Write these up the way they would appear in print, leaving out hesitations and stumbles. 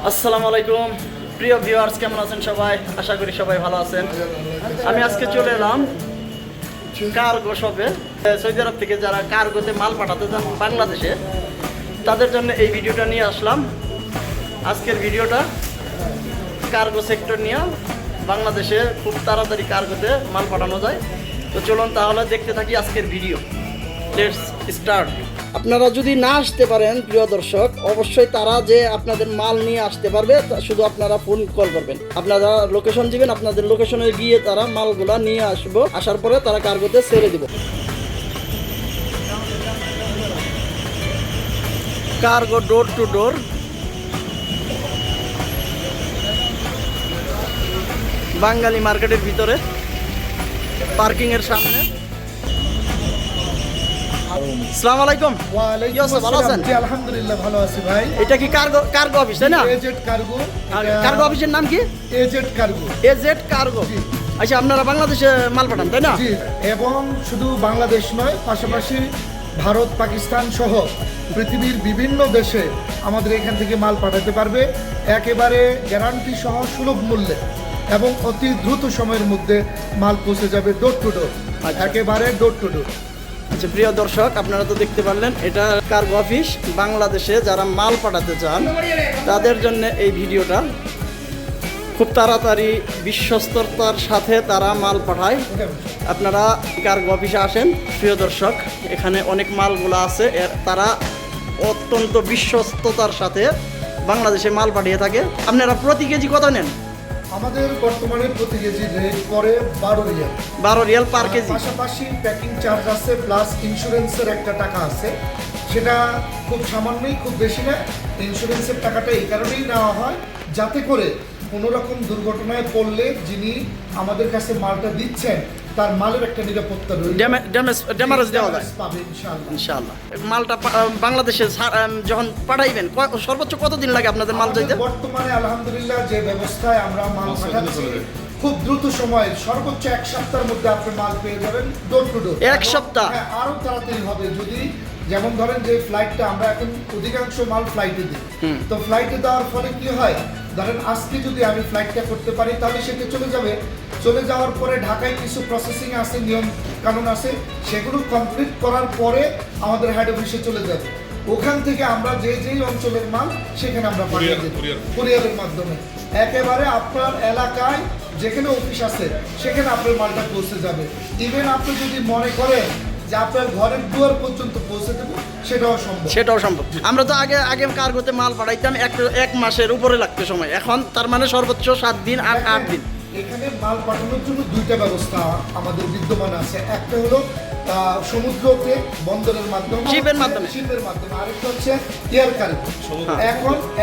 আসসালামু আলাইকুম প্রিয় ভিউয়ার্স, কেমন আছেন সবাই? আশা করি সবাই ভালো আছেন। আমি আজকে চলে এলাম কার্গো শপে। সৌদি আরব থেকে যারা কার্গোতে মাল পাঠাতে চান বাংলাদেশে, তাদের জন্য এই ভিডিওটা নিয়ে আসলাম। আজকের ভিডিওটা কার্গো সেক্টর নিয়ে, বাংলাদেশে খুব তাড়াতাড়ি কার্গোতে মাল পাঠানো যায়। তো চলুন তাহলে দেখতে থাকি আজকের ভিডিও। Let's start. আপনারা যদি না আসতে পারেন প্রিয় দর্শক, অবশ্যই তারা যে আপনাদের মাল নিয়ে আসতে পারবে, শুধু আপনারা ফোন কল করবেন। আপনারা লোকেশন দিবেন, আপনাদের লোকেশনে গিয়ে তারা মালগুলা নিয়ে আসবো। আসার পরে তারা কার্গোতে ছেড়ে দিব। কার্গো ডোর টু ডোর, বাঙালি মার্কেটের ভিতরে, পার্কিং এর সামনে। আসসালামু আলাইকুম। ওয়ালাইকুম কি অবস্থা, ভালো আছেন? আসসালাম। জি, আলহামদুলিল্লাহ ভালো আছি ভাই। এটা কি কার্গো অফিস, তাই না? AZ cargo. কার্গো অফিসের নাম কি? AZ cargo. AZ cargo. জি। আচ্ছা, আপনারা বাংলাদেশে মাল পাঠান, তাই না? জি, এবং শুধু বাংলাদেশ নয়, পাশাপাশি ভারত, পাকিস্তান সহ পৃথিবীর বিভিন্ন দেশে আমাদের এখান থেকে মাল পাঠাতে পারবে একেবারে গ্যারান্টি সহ সুলভ মূল্যে, এবং অতি দ্রুত সময়ের মধ্যে মাল পৌঁছে যাবে ডোর টু ডোর। আচ্ছা। একেবারে ডোর টু ডোর। আচ্ছা প্রিয় দর্শক, আপনারা তো দেখতে পারলেন, এটা কার্গো অফিস। বাংলাদেশে যারা মাল পাঠাতে চান তাদের জন্য এই ভিডিওটা। খুব তাড়াতাড়ি বিশ্বস্ততার সাথে তারা মাল পাঠায়। আপনারা কার্গো অফিসে আসেন প্রিয় দর্শক, এখানে অনেক মালগুলো আছে। তারা অত্যন্ত বিশ্বস্ততার সাথে বাংলাদেশে মাল পাঠিয়ে থাকে। আপনারা প্রতি কেজি কত নেন? আমাদের বর্তমানে প্রতি কেজি রেট করে 12 রিয়াল। 12 রিয়াল পার কেজি। পাশাপাশি প্যাকিং চার্জ আছে, প্লাস ইন্স্যুরেন্সের একটা টাকা আছে। সেটা খুব সামান্যই, খুব বেশি না। ইন্স্যুরেন্সের টাকাটা এই কারণেই নেওয়া হয় যাতে করে কোনো রকম দুর্ঘটনায় পড়লে যিনি আমাদের কাছে মালটা দিচ্ছেন তার মালের একটা নিরাপত্তা রয়েছে। ড্যামেজ দেওয়া যায় পাবে ইনশাআল্লাহ। ইনশাআল্লাহ। বাংলাদেশে যখন পাঠাইবেন, সর্বোচ্চ কতদিন লাগে আপনাদের মাল যাইতে? বর্তমানে আলহামদুলিল্লাহ যে ব্যবস্থায় আমরা মাল পাঠাচ্ছি, খুব দ্রুত সময়ে সর্বোচ্চ 1 সপ্তাহের মধ্যে আপনি মাল পেয়ে যাবেন ডোর টু ডোর। 1 সপ্তাহ? হ্যাঁ, আরো তাড়াতাড়ি হবে যদি, যেমন ধরেন যে ফ্লাইটটা আমরা এখন অধিকাংশ মাল ফ্লাইটে দিই। তো ফ্লাইটে দেওয়ার ফলে কি হয়, ধরেন আজকে যদি আমি ফ্লাইটটা করতে পারি তাহলে সেটা চলে যাবে। চলে যাওয়ার পরে ঢাকায় কিছু প্রসেসিং আছে, নিয়ম কানুন আছে, সেগুলো কমপ্লিট করার পরে আমাদের হেড অফিসে চলে যাবে। ওখান থেকে আমরা যেই অঞ্চলের মাল সেখানে আমরা পাঠিয়ে দেব কুরিয়ারের মাধ্যমে। একেবারে আপনার এলাকায় যেখানে অফিস আছে সেখানে আপনার মালটা পৌঁছে যাবে। ইভেন আপনি যদি মনে করেন যে আপনার ঘরের দুয়ার পর্যন্ত পৌঁছে দেবো, সেটাও সম্ভব। আমরা তো আগে কার্গোতে মাল পাঠাইতাম 1 মাসের উপরে লাগতো সময়। এখন তার মানে সর্বোচ্চ 7 দিন আর 8 দিন। এখানে মাল পাঠানোর জন্য 2টা ব্যবস্থা আমাদের বিদ্যমান আছে। একটা হলো সমুদ্রকে বন্দরের মাধ্যমে, শিপের মাধ্যমে, আরেকটা হচ্ছে এয়ার কার্গো।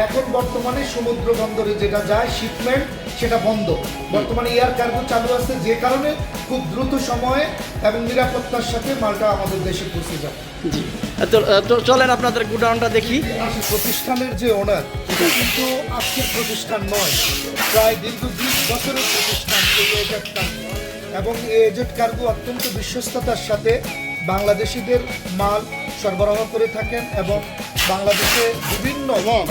এখন বর্তমানে সমুদ্র বন্দরে যেটা যায় শিপমেন্ট, সেটা বন্ধ। বর্তমানে এয়ার কার্গো চালু আছে, যে কারণে খুব দ্রুত সময়ে এবং নিরাপত্তার সাথে মালটা আমাদের দেশে পৌঁছে যায়। জি, তো চলেন আপনাদের গোডাউনটা দেখি। প্রতিষ্ঠানের যে ওনার, এটা কিন্তু আজকের প্রতিষ্ঠান নয়, প্রায় দীর্ঘ 20 বছরের প্রতিষ্ঠান এই এজেড কার্গো। এবং এই এজেড কার্গো অত্যন্ত বিশ্বস্ততার সাথে বাংলাদেশিদের মাল সরবরাহ করে থাকেন, এবং বাংলাদেশে বিভিন্ন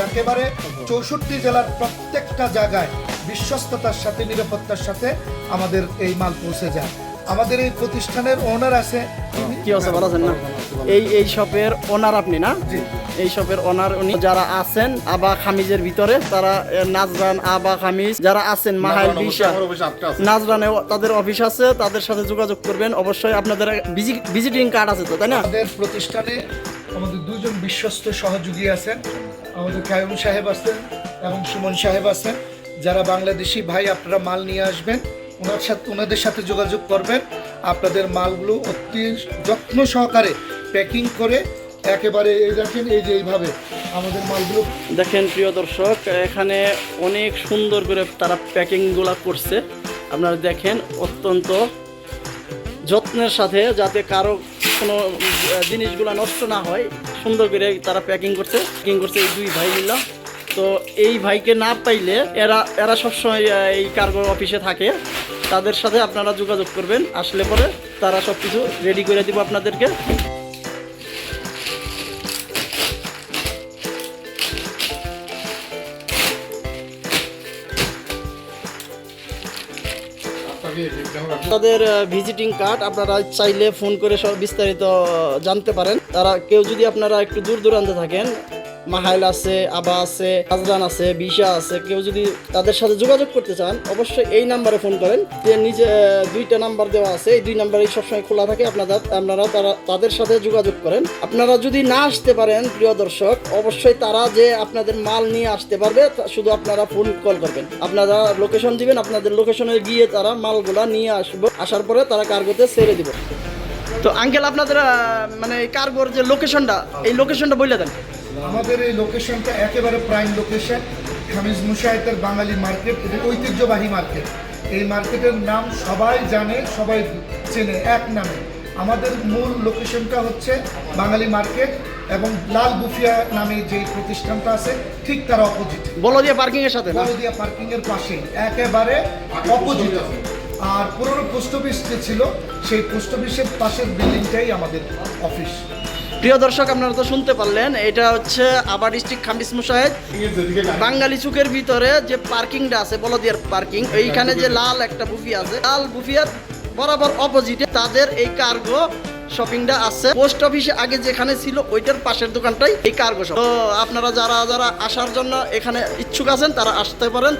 একেবারে 64 জেলার প্রত্যেকটা জায়গায় বিশ্বস্ততার সাথে, নিরাপত্তার সাথে আমাদের এই মাল পৌঁছে যায়। আমাদের এই প্রতিষ্ঠানের ওনার আছে। কি অবস্থা, ভালো আছেন না? এই শপের ওনার আপনি না? এই শপের ওনার উনি। যারা আছেন আবা খামিজের ভিতরে, তারা নাজরান, আবা খামিজ যারা আছেন, মাহাইল বিশা, নাজরানে তাদের অফিস আছে, তাদের সাথে যোগাযোগ করবেন অবশ্যই। আপনাদের ভিজিটিং কার্ড আছে তো, তাই না? আমাদের প্রতিষ্ঠানে আমাদের 2জন বিশ্বস্ত সহযোগী আছেন। আমাদের কায়ুম সাহেব আছেন এবং সুমন সাহেব আছেন। যারা বাংলাদেশি ভাই, আপনারা মাল নিয়ে আসবেন, ওনাদের সাথে যোগাযোগ করবেন। আপনাদের মালগুলো অতি যত্ন সহকারে প্যাকিং করে একেবারে এই দেখেন, এই যে এইভাবে আমাদের মালগুলো দেখেন প্রিয় দর্শক, এখানে অনেক সুন্দর করে তারা প্যাকিংগুলো করছে। আপনারা দেখেন, অত্যন্ত যত্নের সাথে, যাতে কারো কোনো জিনিসগুলো নষ্ট না হয়, সুন্দর করে তারা প্যাকিং করছে এই 2 ভাই মিলে। তো এই ভাইকে না পাইলে এরা সবসময় এই কার্গো অফিসে থাকে, তাদের সাথে আপনারা যোগাযোগ করবেন। আসলে পরে তারা সব কিছু রেডি করে দিব আপনাদেরকে। তাদের ভিজিটিং কার্ড আপনারা চাইলে ফোন করে সব বিস্তারিত জানতে পারেন। তারা কেউ যদি আপনারা একটু দূর দূরান্তে থাকেন, মাহাইল আছে, আবা আছে, হাজরান আছে, বিশা আছে, কেউ যদি তাদের সাথে যোগাযোগ করতে চান অবশ্যই এই নাম্বারে ফোন করেন। যে নিচে 2টা নাম্বার দেওয়া আছে, এই 2 নাম্বারই সবসময় খোলা থাকে। আপনারা তাদের সাথে যোগাযোগ করেন। আপনারা যদি না আসতে পারেন প্রিয় দর্শক, অবশ্যই তারা যে আপনাদের মাল নিয়ে আসতে পারবে, শুধু আপনারা ফোন কল করবেন। আপনারা লোকেশন দিবেন, আপনাদের লোকেশনে গিয়ে তারা মালগুলা নিয়ে আসবে। আসার পরে তারা কার্গোতে ছেড়ে দিবে। তো আঙ্কেল আপনাদের মানে কার্গোর যে লোকেশনটা, এই লোকেশনটা বলে দেন। আমাদের এই লোকেশনটা একেবারে প্রাইম লোকেশন, খামিজ মুশাহিদের বাঙালি মার্কেট। এটা ঐতিহ্যবাহী মার্কেট। এই মার্কেটের নাম সবাই জানে, সবাই চেনে এক নামে। আমাদের মূল লোকেশনটা হচ্ছে বাঙালি মার্কেট এবং লাল বুফিয়া নামে যে প্রতিষ্ঠানটা আছে ঠিক তার অপোজিট, বলদিয়া পার্কিং এর সাথে না? বলদিয়া পার্কিং এর পাশে, একেবারে অপোজিট। আর পুরনো পোস্ট অফিস যে ছিল, সেই পোস্ট অফিসের পাশের বিল্ডিংটাই আমাদের অফিস। প্রিয় দর্শক, আপনারা তো শুনতে পারলেন, এটা হচ্ছে আবার ডিস্ট্রিক্ট খামিজ মুশাহিদ বাঙালি চুকের ভিতরে যে পার্কিংটা আছে, বলদিয়ার পার্কিং, এইখানে যে লাল একটা বুফি আছে, লাল বুফিয়ার বরাবর অপোজিটে তাদের এই কার্গো শপিংটা আছে। পোস্ট অফিসে আগে যেখানে ছিল ওইটার পাশের দোকানটাই এই কার্গো শপ। তো আপনারা যারা যারা আসার জন্য এখানে ইচ্ছুক আছেন তারা আসতে পারেন।